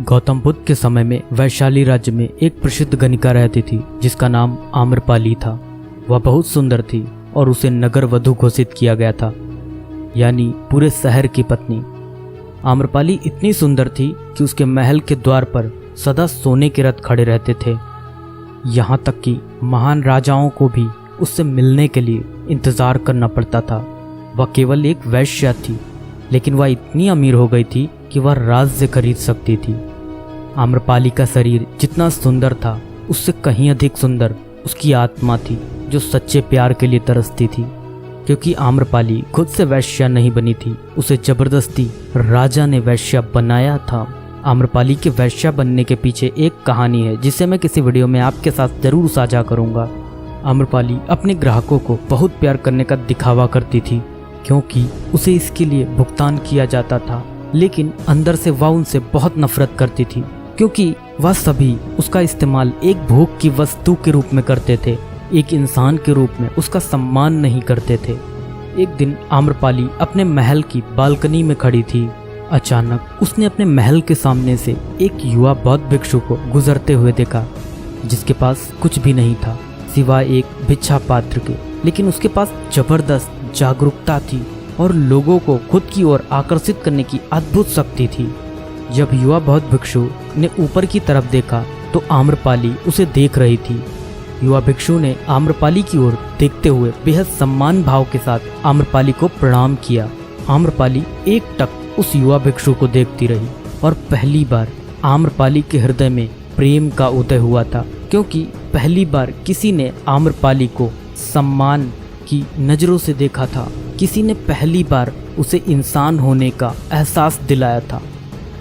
गौतम बुद्ध के समय में वैशाली राज्य में एक प्रसिद्ध गणिका रहती थी जिसका नाम आम्रपाली था। वह बहुत सुंदर थी और उसे नगर वधु घोषित किया गया था, यानी पूरे शहर की पत्नी। आम्रपाली इतनी सुंदर थी कि उसके महल के द्वार पर सदा सोने के रथ खड़े रहते थे। यहाँ तक कि महान राजाओं को भी उससे मिलने के लिए इंतजार करना पड़ता था। वह केवल एक वैश्या थी, लेकिन वह इतनी अमीर हो गई थी कि वह राज्य खरीद सकती थी। आम्रपाली का शरीर जितना सुंदर था, उससे कहीं अधिक सुंदर उसकी आत्मा थी, जो सच्चे प्यार के लिए तरसती थी। क्योंकि आम्रपाली खुद से वैश्या नहीं बनी थी, उसे जबरदस्ती राजा ने वैश्या बनाया था। आम्रपाली के वैश्या बनने के पीछे एक कहानी है, जिसे मैं किसी वीडियो में आपके साथ जरूर साझा करूंगा। आम्रपाली अपने ग्राहकों को बहुत प्यार करने का दिखावा करती थी, क्योंकि उसे इसके लिए भुगतान किया जाता था, लेकिन अंदर से वह उनसे बहुत नफरत करती थी, क्योंकि वह सभी उसका इस्तेमाल एक भोग की वस्तु के रूप में करते थे, एक इंसान के रूप में उसका सम्मान नहीं करते थे। एक दिन आम्रपाली अपने महल की बालकनी में खड़ी थी। अचानक उसने अपने महल के सामने से एक युवा बौद्ध भिक्षु को गुजरते हुए देखा, जिसके पास कुछ भी नहीं था सिवाय एक भिक्षा पात्र के, लेकिन उसके पास जबरदस्त जागरूकता थी और लोगों को खुद की ओर आकर्षित करने की अद्भुत शक्ति थी। जब युवा बौद्ध भिक्षु ने ऊपर की तरफ देखा तो आम्रपाली उसे देख रही थी। युवा भिक्षु ने आम्रपाली की ओर देखते हुए बेहद सम्मान भाव के साथ आम्रपाली को प्रणाम किया। आम्रपाली एकटक उस युवा भिक्षु को देखती रही और पहली बार आम्रपाली के हृदय में प्रेम का उदय हुआ था, क्योंकि पहली बार किसी ने आम्रपाली को सम्मान की नज़रों से देखा था। किसी ने पहली बार उसे इंसान होने का एहसास दिलाया था।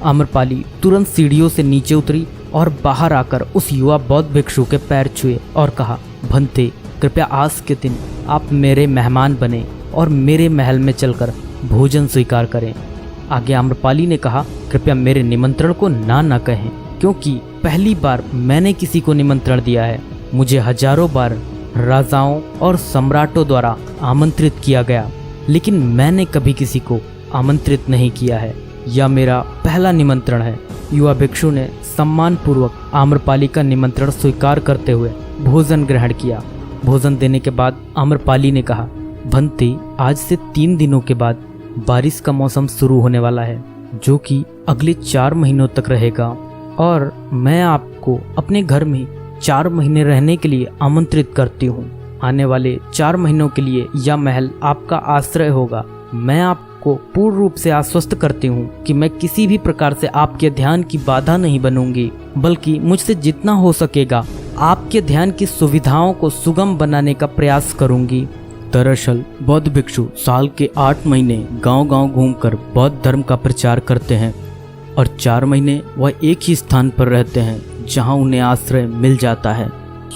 आम्रपाली तुरंत सीढ़ियों से नीचे उतरी और बाहर आकर उस युवा बौद्ध भिक्षु के पैर छुए और कहा, भंते, कृपया आज के दिन आप मेरे मेहमान बने और मेरे महल में चलकर भोजन स्वीकार करें। आगे आम्रपाली ने कहा, कृपया मेरे निमंत्रण को ना कहें, क्योंकि पहली बार मैंने किसी को निमंत्रण दिया है। मुझे हजारों बार राजाओं और सम्राटों द्वारा आमंत्रित किया गया, लेकिन मैंने कभी किसी को आमंत्रित नहीं किया है। यह मेरा पहला निमंत्रण है। युवा भिक्षु ने सम्मानपूर्वक आम्रपाली का निमंत्रण स्वीकार करते हुए भोजन ग्रहण किया। भोजन देने के बाद आम्रपाली ने कहा, भंते, आज से 3 दिनों के बाद बारिश का मौसम शुरू होने वाला है, जो कि अगले 4 महीनों तक रहेगा, और मैं आपको अपने घर में 4 महीने रहने के लिए आमंत्रित करती हूँ। आने वाले 4 महीनों के लिए यह महल आपका आश्रय होगा। मैं आपको पूर्ण रूप से आश्वस्त करती हूँ कि मैं किसी भी प्रकार से आपके ध्यान की बाधा नहीं बनूंगी, बल्कि मुझसे जितना हो सकेगा आपके ध्यान की सुविधाओं को सुगम बनाने का प्रयास करूंगी। दरअसल बौद्ध भिक्षु साल के 8 महीने गांव-गांव घूमकर बौद्ध धर्म का प्रचार करते हैं और 4 महीने वह एक ही स्थान पर रहते हैं जहां उन्हें आश्रय मिल जाता है।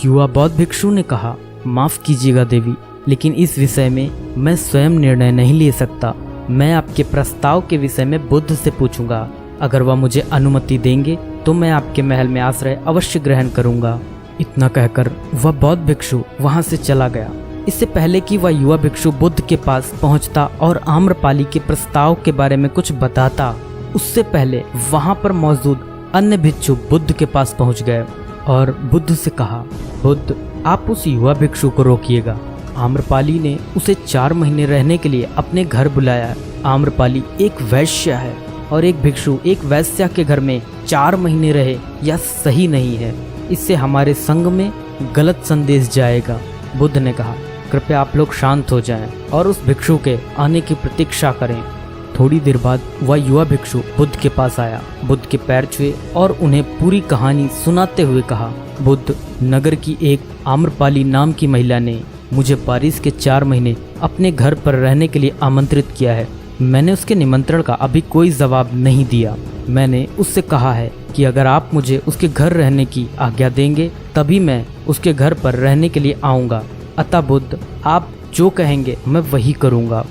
युवा बौद्ध भिक्षु ने कहा, माफ कीजिएगा देवी, लेकिन इस विषय में मैं स्वयं निर्णय नहीं ले सकता। मैं आपके प्रस्ताव के विषय में बुद्ध से पूछूंगा। अगर वह मुझे अनुमति देंगे तो मैं आपके महल में आश्रय अवश्य ग्रहण करूंगा। इतना कहकर वह बौद्ध भिक्षु वहां से चला गया। इससे पहले कि वह युवा भिक्षु बुद्ध के पास पहुंचता और आम्रपाली के प्रस्ताव के बारे में कुछ बताता, उससे पहले वहां पर मौजूद अन्य भिक्षु बुद्ध के पास पहुंच गए और बुद्ध से कहा, बुद्ध, आप उस युवा भिक्षु को रोकिएगा। आम्रपाली ने उसे 4 महीने रहने के लिए अपने घर बुलाया। आम्रपाली एक वैश्या है और एक भिक्षु एक वैश्या के घर में 4 महीने रहे, यह सही नहीं है। इससे हमारे संघ में गलत संदेश जाएगा। बुद्ध ने कहा, कृपया आप लोग शांत हो जाएं और उस भिक्षु के आने की प्रतीक्षा करें। थोड़ी देर बाद वह युवा भिक्षु बुद्ध के पास आया, बुद्ध के पैर छुए और उन्हें पूरी कहानी सुनाते हुए कहा, बुद्ध, नगर की एक आम्रपाली नाम की महिला ने मुझे बारिश के 4 महीने अपने घर पर रहने के लिए आमंत्रित किया है। मैंने उसके निमंत्रण का अभी कोई जवाब नहीं दिया। मैंने उससे कहा है कि अगर आप मुझे उसके घर रहने की आज्ञा देंगे तभी मैं उसके घर पर रहने के लिए आऊँगा। अतः बुद्ध, आप जो कहेंगे मैं वही करूँगा।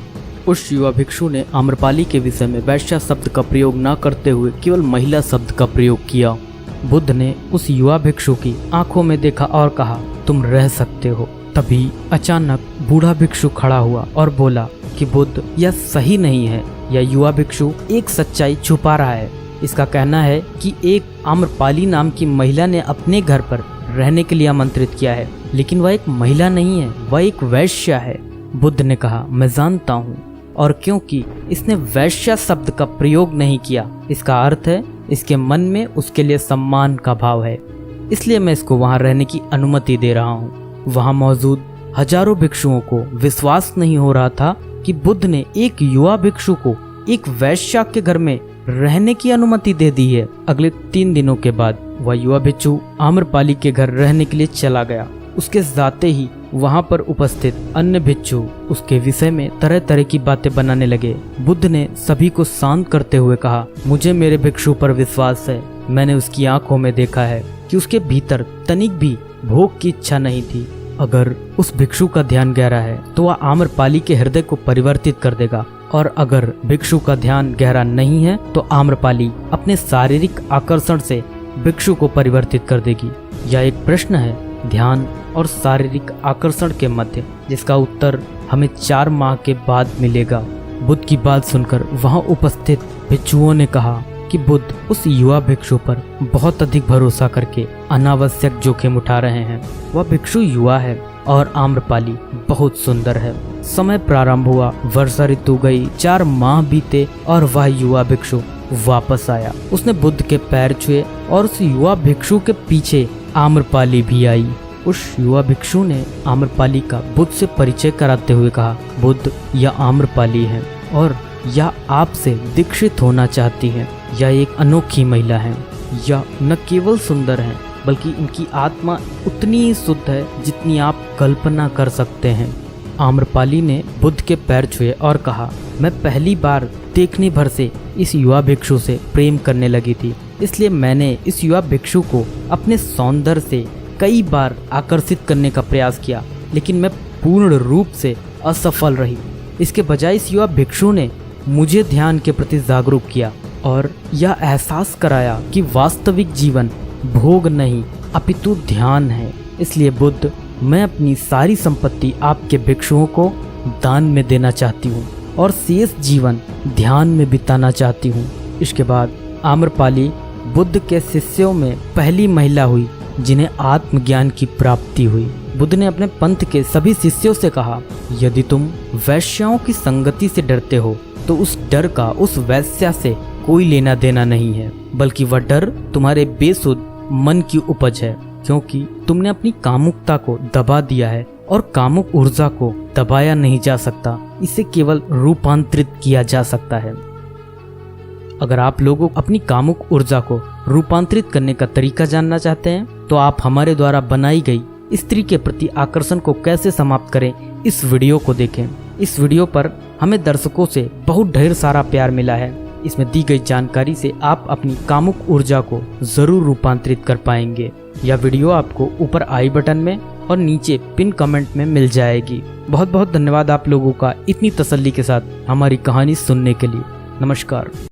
उस युवा भिक्षु ने आम्रपाली के विषय में वैश्या शब्द का प्रयोग न करते हुए केवल महिला शब्द का प्रयोग किया। बुद्ध ने उस युवा भिक्षु की आंखों में देखा और कहा, तुम रह सकते हो। तभी अचानक बूढ़ा भिक्षु खड़ा हुआ और बोला कि बुद्ध, यह सही नहीं है। यह युवा भिक्षु एक सच्चाई छुपा रहा है। इसका कहना है कि एक आम्रपाली नाम की महिला ने अपने घर पर रहने के लिए आमंत्रित किया है, लेकिन वह एक महिला नहीं है, वह एक वैश्या है। बुद्ध ने कहा, मैं जानता हूँ, और क्योंकि इसने वैश्या शब्द का प्रयोग नहीं किया, इसका अर्थ है इसके मन में उसके लिए सम्मान का भाव है, इसलिए मैं इसको वहाँ रहने की अनुमति दे रहा हूँ। वहाँ मौजूद हजारों भिक्षुओं को विश्वास नहीं हो रहा था कि बुद्ध ने एक युवा भिक्षु को एक वैश्या के घर में रहने की अनुमति दे दी है। अगले 3 दिनों के बाद वह युवा भिक्षु आम्रपाली के घर रहने के लिए चला गया। उसके जाते ही वहाँ पर उपस्थित अन्य भिक्षु उसके विषय में तरह तरह की बातें बनाने लगे। बुद्ध ने सभी को शांत करते हुए कहा, मुझे मेरे भिक्षु पर विश्वास है। मैंने उसकी आंखों में देखा है कि उसके भीतर तनिक भी भोग की इच्छा नहीं थी। अगर उस भिक्षु का ध्यान गहरा है तो वह आम्रपाली के हृदय को परिवर्तित कर देगा, और अगर भिक्षु का ध्यान गहरा नहीं है तो आम्रपाली अपने शारीरिक आकर्षण से भिक्षु को परिवर्तित कर देगी। यह एक प्रश्न है ध्यान और शारीरिक आकर्षण के मध्य, जिसका उत्तर हमें 4 माह के बाद मिलेगा। बुद्ध की बात सुनकर वहां उपस्थित भिक्षुओं ने कहा कि बुद्ध उस युवा भिक्षु पर बहुत अधिक भरोसा करके अनावश्यक जोखिम उठा रहे हैं। वह भिक्षु युवा है और आम्रपाली बहुत सुंदर है। समय प्रारंभ हुआ, वर्षा ऋतु गई, 4 माह बीते और वह युवा भिक्षु वापस आया। उसने बुद्ध के पैर छुए और उस युवा भिक्षु के पीछे आम्रपाली भी आई। उस युवा भिक्षु ने आम्रपाली का बुद्ध से परिचय कराते हुए कहा, बुद्ध, यह आम्रपाली है और यह आपसे दीक्षित होना चाहती है। यह एक अनोखी महिला है। यह न केवल सुंदर है बल्कि इनकी आत्मा उतनी ही शुद्ध है जितनी आप कल्पना कर सकते हैं। आम्रपाली ने बुद्ध के पैर छुए और कहा, मैं पहली बार देखने भर से इस युवा भिक्षु से प्रेम करने लगी थी, इसलिए मैंने इस युवा भिक्षु को अपने सौंदर्य से कई बार आकर्षित करने का प्रयास किया, लेकिन मैं पूर्ण रूप से असफल रही। इसके बजाय इस युवा भिक्षु ने मुझे ध्यान के प्रति जागरूक किया और यह एहसास कराया कि वास्तविक जीवन भोग नहीं अपितु ध्यान है। इसलिए बुद्ध, मैं अपनी सारी संपत्ति आपके भिक्षुओं को दान में देना चाहती हूँ और शेष जीवन ध्यान में बिताना चाहती हूँ। इसके बाद आम्रपाली बुद्ध के शिष्यों में पहली महिला हुई जिन्हें आत्मज्ञान की प्राप्ति हुई। बुद्ध ने अपने पंथ के सभी शिष्यों से कहा, यदि तुम वैश्याओं की संगति से डरते हो तो उस डर का उस वैश्या से कोई लेना देना नहीं है, बल्कि वह डर तुम्हारे बेसुध मन की उपज है, क्योंकि तुमने अपनी कामुकता को दबा दिया है और कामुक ऊर्जा को दबाया नहीं जा सकता, इसे केवल रूपांतरित किया जा सकता है। अगर आप लोगों अपनी कामुक ऊर्जा को रूपांतरित करने का तरीका जानना चाहते हैं तो आप हमारे द्वारा बनाई गई स्त्री के प्रति आकर्षण को कैसे समाप्त करें, इस वीडियो को देखें। इस वीडियो पर हमें दर्शकों से बहुत ढेर सारा प्यार मिला है। इसमें दी गई जानकारी से आप अपनी कामुक ऊर्जा को जरूर रूपांतरित कर पाएंगे। यह वीडियो आपको ऊपर आई बटन में और नीचे पिन कमेंट में मिल जाएगी। बहुत बहुत धन्यवाद आप लोगों का इतनी तसल्ली के साथ हमारी कहानी सुनने के लिए। नमस्कार।